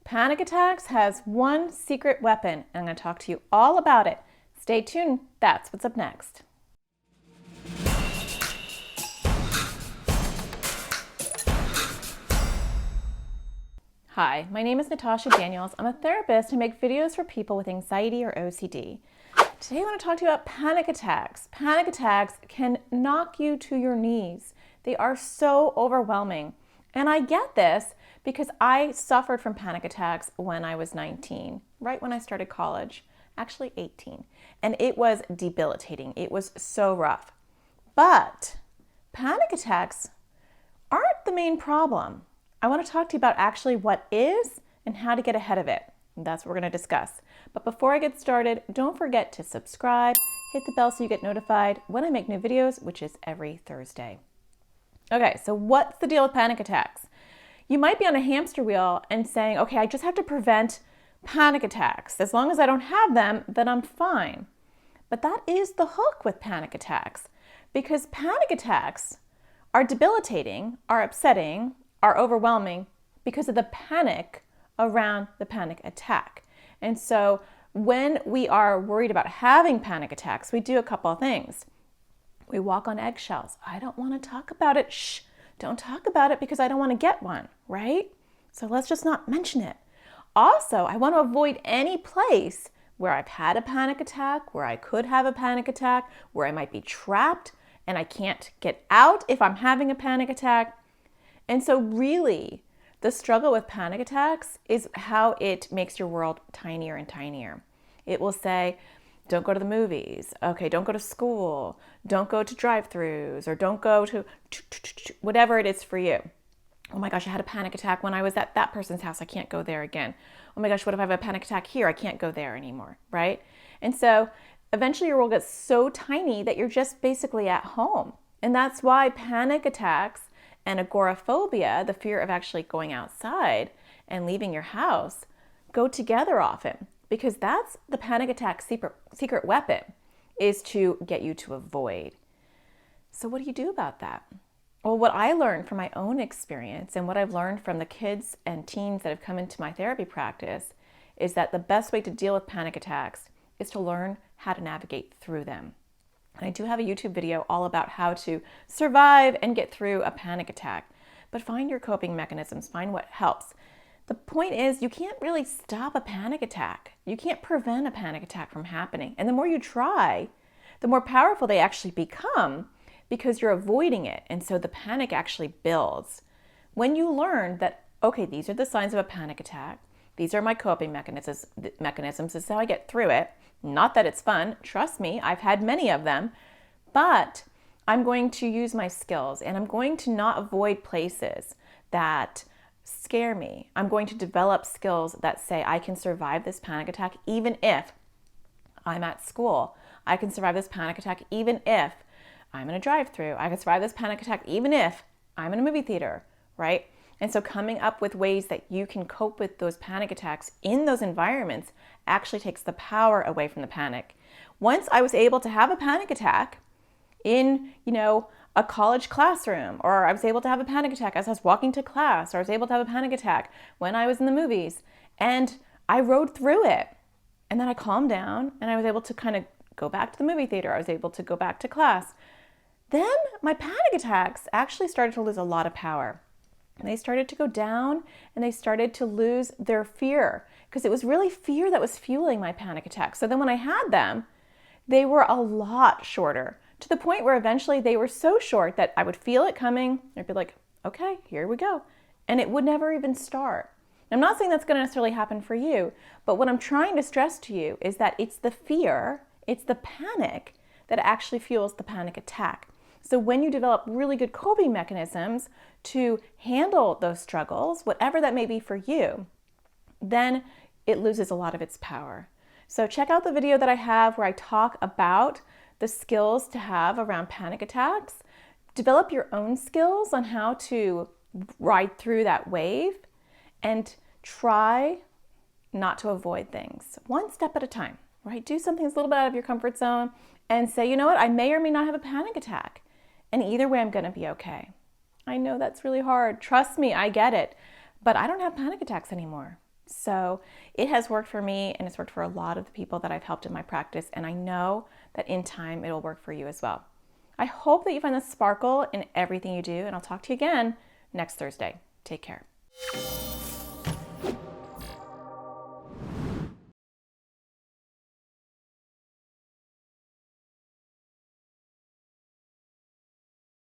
Panic attacks has one secret weapon, and I'm going to talk to you all about it. Stay tuned. That's what's up next. Hi, my name is Natasha Daniels. I'm a therapist who makes videos for people with anxiety or OCD. Today I want to talk to you about panic attacks. Panic attacks can knock you to your knees. They are so overwhelming. And I get this because I suffered from panic attacks when I was 19, right when I started college, actually 18. And it was debilitating. It was so rough. But panic attacks aren't the main problem. I want to talk to you about actually what is and how to get ahead of it. That's what we're going to discuss. But before I get started, don't forget to subscribe, hit the bell so you get notified when I make new videos, which is every Thursday. Okay, so what's the deal with panic attacks? You might be on a hamster wheel and saying, okay, I just have to prevent panic attacks. As long as I don't have them, then I'm fine. But that is the hook with panic attacks, because panic attacks are debilitating, are upsetting, are overwhelming because of the panic around the panic attack. And so when we are worried about having panic attacks, we do a couple of things. We walk on eggshells. I don't want to talk about it. Shh, don't talk about it because I don't want to get one, right? So let's just not mention it. Also, I want to avoid any place where I've had a panic attack, where I could have a panic attack, where I might be trapped and I can't get out if I'm having a panic attack. And so really, the struggle with panic attacks is how it makes your world tinier and tinier. It will say, don't go to the movies. Okay, don't go to school. Don't go to drive-thrus, or don't go to whatever it is for you. Oh my gosh, I had a panic attack when I was at that person's house. I can't go there again. Oh my gosh, what if I have a panic attack here? I can't go there anymore, right? And so eventually your world gets so tiny that you're just basically at home. And that's why panic attacks and agoraphobia, the fear of actually going outside and leaving your house, go together often, because that's the panic attack secret weapon, is to get you to avoid. So what do you do about that? Well, what I learned from my own experience and what I've learned from the kids and teens that have come into my therapy practice is that the best way to deal with panic attacks is to learn how to navigate through them. And I do have a YouTube video all about how to survive and get through a panic attack. But find your coping mechanisms, find what helps. The point is, you can't really stop a panic attack. You can't prevent a panic attack from happening. And the more you try, the more powerful they actually become because you're avoiding it. And so the panic actually builds. When you learn that, okay, these are the signs of a panic attack, these are my coping mechanisms, this is how I get through it. Not that it's fun, trust me, I've had many of them, but I'm going to use my skills and I'm going to not avoid places that scare me. I'm going to develop skills that say I can survive this panic attack even if I'm at school. I can survive this panic attack even if I'm in a drive-thru. I can survive this panic attack even if I'm in a movie theater, right? And so coming up with ways that you can cope with those panic attacks in those environments actually takes the power away from the panic. Once I was able to have a panic attack in, a college classroom, or I was able to have a panic attack as I was walking to class, or I was able to have a panic attack when I was in the movies, and I rode through it. And then I calmed down and I was able to kind of go back to the movie theater. I was able to go back to class. Then my panic attacks actually started to lose a lot of power. And they started to go down and they started to lose their fear, because it was really fear that was fueling my panic attacks. So then when I had them, they were a lot shorter, to the point where eventually they were so short that I would feel it coming. I'd be like, okay, here we go. And it would never even start. I'm not saying that's going to necessarily happen for you, but what I'm trying to stress to you is that it's the fear, it's the panic that actually fuels the panic attack. So when you develop really good coping mechanisms to handle those struggles, whatever that may be for you, then it loses a lot of its power. So check out the video that I have where I talk about the skills to have around panic attacks. Develop your own skills on how to ride through that wave and try not to avoid things. One step at a time, right? Do something that's a little bit out of your comfort zone and say, you know what, I may or may not have a panic attack. And either way, I'm going to be okay. I know that's really hard. Trust me, I get it. But I don't have panic attacks anymore. So it has worked for me, and it's worked for a lot of the people that I've helped in my practice, and I know that in time it'll work for you as well. I hope that you find the sparkle in everything you do, and I'll talk to you again next Thursday. Take care.